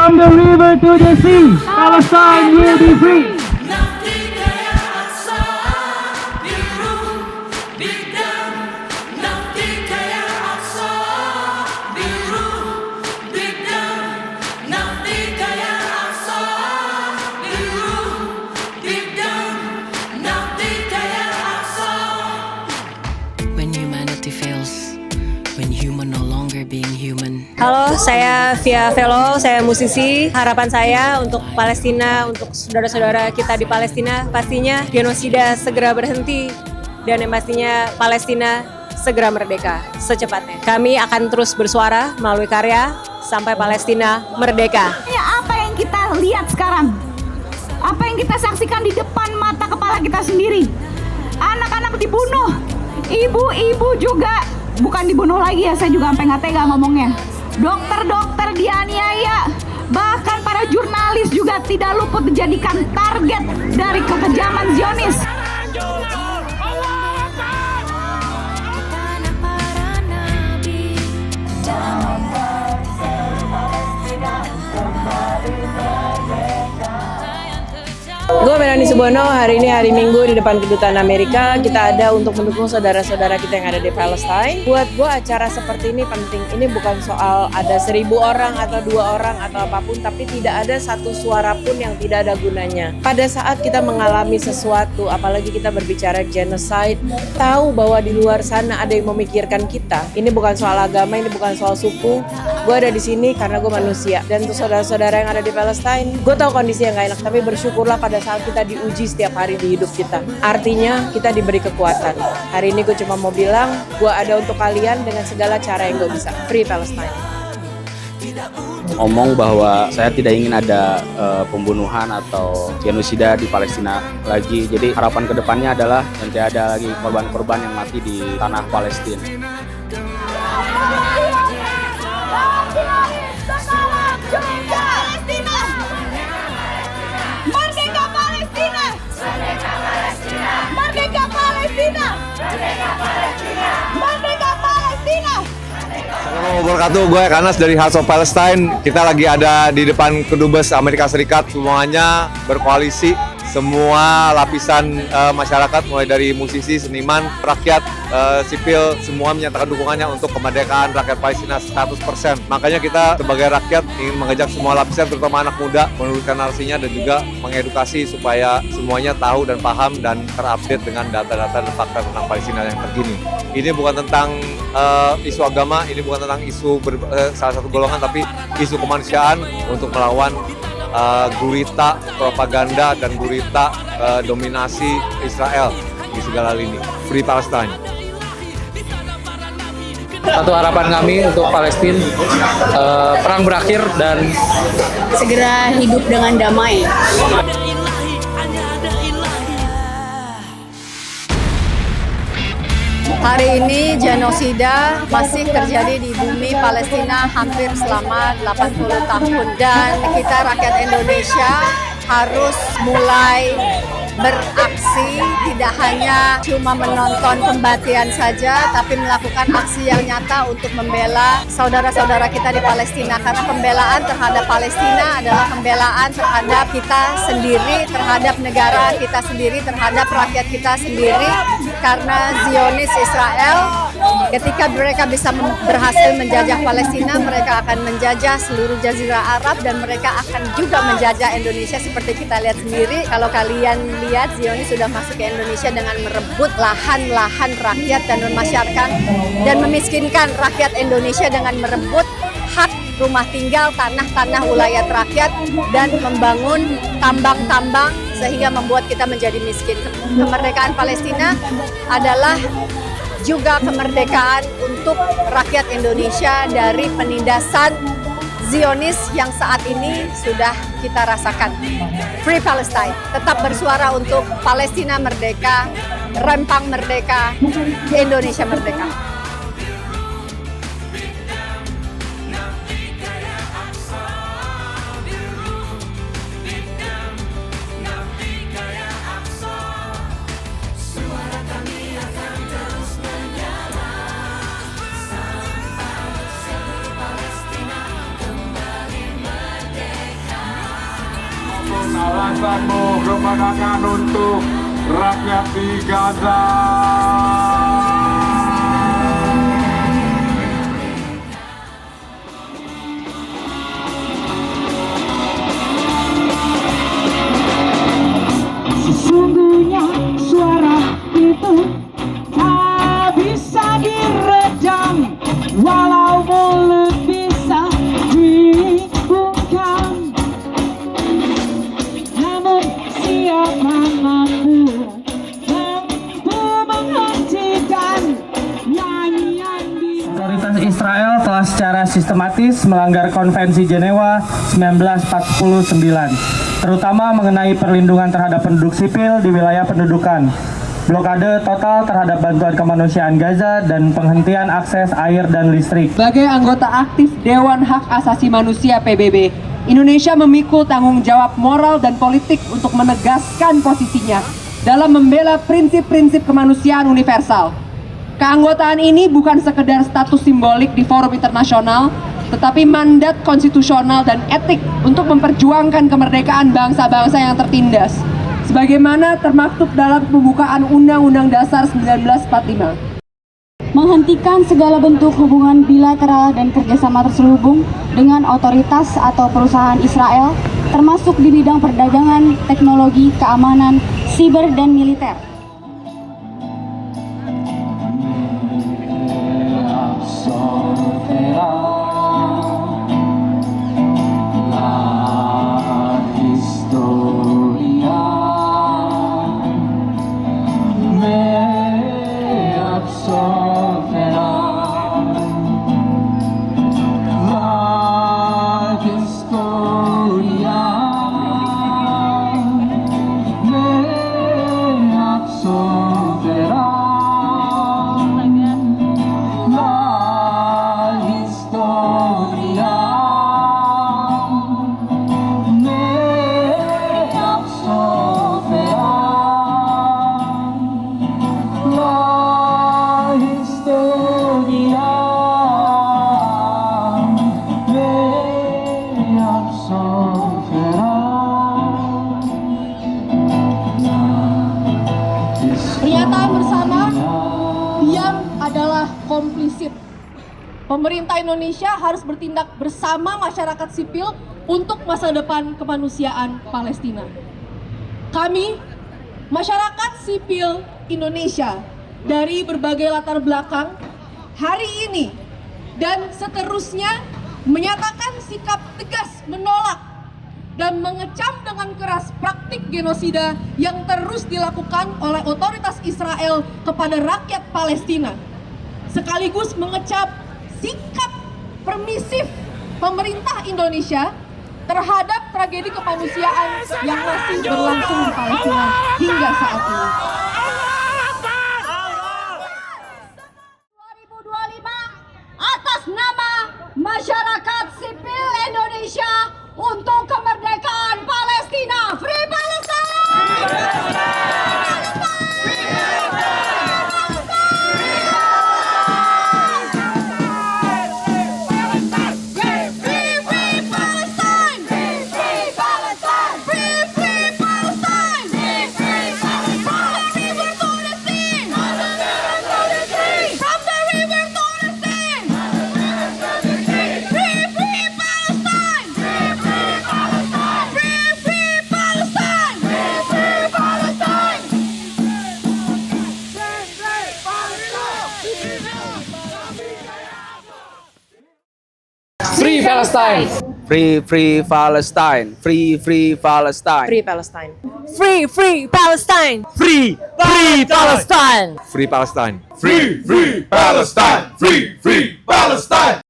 From the river to the sea, Palestine will be free. When humanity fails, when human no longer being human. Halo, saya Via Velo, saya musisi. Harapan saya untuk Palestina, untuk saudara-saudara kita di Palestina, pastinya genosida segera berhenti dan yang pastinya Palestina segera merdeka secepatnya. Kami akan terus bersuara melalui karya sampai Palestina merdeka. Ya, apa yang kita lihat sekarang? Apa yang kita saksikan di depan mata kepala kita sendiri? Anak-anak dibunuh, ibu-ibu juga bukan dibunuh lagi ya, saya juga sampai nggak tega ngomongnya. Dokter-dokter dianiaya, bahkan para jurnalis juga tidak luput dijadikan target dari kekejaman Zionis. Gue Melanie Subono, hari ini hari Minggu di depan Kedutaan Amerika. Kita ada untuk mendukung saudara-saudara kita yang ada di Palestine. Buat gue acara seperti ini penting. Ini bukan soal ada 1.000 orang atau 2 orang atau apapun, tapi tidak ada satu suara pun yang tidak ada gunanya. Pada saat kita mengalami sesuatu, apalagi kita berbicara genocide, tahu bahwa di luar sana ada yang memikirkan kita. Ini bukan soal agama, ini bukan soal suku. Gue ada di sini karena gue manusia. Dan untuk saudara-saudara yang ada di Palestine, gue tahu kondisi yang gak enak, tapi bersyukurlah pada saat kita diuji setiap hari di hidup kita. Artinya kita diberi kekuatan. Hari ini gue cuma mau bilang, gue ada untuk kalian dengan segala cara yang gue bisa. Free Palestine. Ngomong bahwa saya tidak ingin ada pembunuhan atau genosida di Palestina lagi. Jadi harapan kedepannya adalah nanti ada lagi korban-korban yang mati di tanah Palestina. Merdeka Palestina! Merdeka Palestina! Merdeka Palestina! Merdeka Palestina! Merdeka Palestina! Assalamualaikum wabarakatuh, gue Kanas dari Hearts of Palestine. Kita lagi ada di depan Kedubes Amerika Serikat, semuanya berkoalisi. Semua lapisan masyarakat, mulai dari musisi, seniman, rakyat, sipil, semua menyatakan dukungannya untuk kemerdekaan rakyat Palestina 100%. Makanya kita sebagai rakyat ingin mengajak semua lapisan, terutama anak muda, menuliskan narasinya dan juga mengedukasi supaya semuanya tahu dan paham dan terupdate dengan data-data dan fakta tentang Palestina yang terkini. Ini bukan tentang isu agama, ini bukan tentang isu salah satu golongan, tapi isu kemanusiaan untuk melawan gurita propaganda dan gurita dominasi Israel di segala lini. Free Palestine. Satu harapan kami untuk Palestina, perang berakhir dan Segera hidup dengan damai. Hari ini genosida masih terjadi di bumi Palestina hampir selama 80 tahun dan kita rakyat Indonesia harus mulai beraksi, tidak hanya cuma menonton kematian saja, tapi melakukan aksi yang nyata untuk membela saudara-saudara kita di Palestina. Karena pembelaan terhadap Palestina adalah pembelaan terhadap kita sendiri, terhadap negara kita sendiri, terhadap rakyat kita sendiri. Karena Zionis Israel, ketika mereka bisa berhasil menjajah Palestina, mereka akan menjajah seluruh Jazirah Arab dan mereka akan juga menjajah Indonesia seperti kita lihat sendiri. Kalau kalian lihat, Zionis sudah masuk ke Indonesia dengan merebut lahan-lahan rakyat dan masyarakat dan memiskinkan rakyat Indonesia dengan merebut hak rumah tinggal, tanah-tanah wilayah rakyat dan membangun tambang-tambang sehingga membuat kita menjadi miskin. Kemerdekaan Palestina adalah juga kemerdekaan untuk rakyat Indonesia dari penindasan Zionis yang saat ini sudah kita rasakan. Free Palestine, tetap bersuara untuk Palestina merdeka, Rempang merdeka, Indonesia merdeka. kemenangan untuk rakyat di Gaza. Sesungguhnya suara itu tak bisa diredam, walau mulut bisa dibungkam. Namun siapa mampu menghentikan nyanyian di... Otoritas Israel telah secara sistematis melanggar Konvensi Jenewa 1949. Terutama mengenai perlindungan terhadap penduduk sipil di wilayah pendudukan, blokade total terhadap bantuan kemanusiaan Gaza, dan penghentian akses air dan listrik. Sebagai anggota aktif Dewan Hak Asasi Manusia PBB, Indonesia memikul tanggung jawab moral dan politik untuk menegaskan posisinya dalam membela prinsip-prinsip kemanusiaan universal. Keanggotaan ini bukan sekedar status simbolik di forum internasional, tetapi mandat konstitusional dan etik untuk memperjuangkan kemerdekaan bangsa-bangsa yang tertindas, sebagaimana termaktub dalam pembukaan Undang-Undang Dasar 1945. Menghentikan segala bentuk hubungan bilateral dan kerjasama terselubung dengan otoritas atau perusahaan Israel, termasuk di bidang perdagangan, teknologi, keamanan, siber, dan militer. Pernyataan bersama, diam adalah komplisit. Pemerintah Indonesia harus bertindak bersama masyarakat sipil untuk masa depan kemanusiaan Palestina. Kami, masyarakat sipil Indonesia dari berbagai latar belakang, hari ini dan seterusnya menyatakan sikap tegas menolak dan mengecam dengan keras praktik genosida yang terus dilakukan oleh otoritas Israel kepada rakyat Palestina, sekaligus mengecam sikap permisif pemerintah Indonesia terhadap tragedi kemanusiaan yang masih berlangsung di Palestina hingga saat ini. 2025 atas nama masyarakat sipil Indonesia untuk kemerdekaan Palestina. Free Palestine! Free Palestine! Free Palestine! Free Palestine! Free Palestine. Free Palestine! Free Palestine! Free Palestine. Free Palestine! Free Palestine!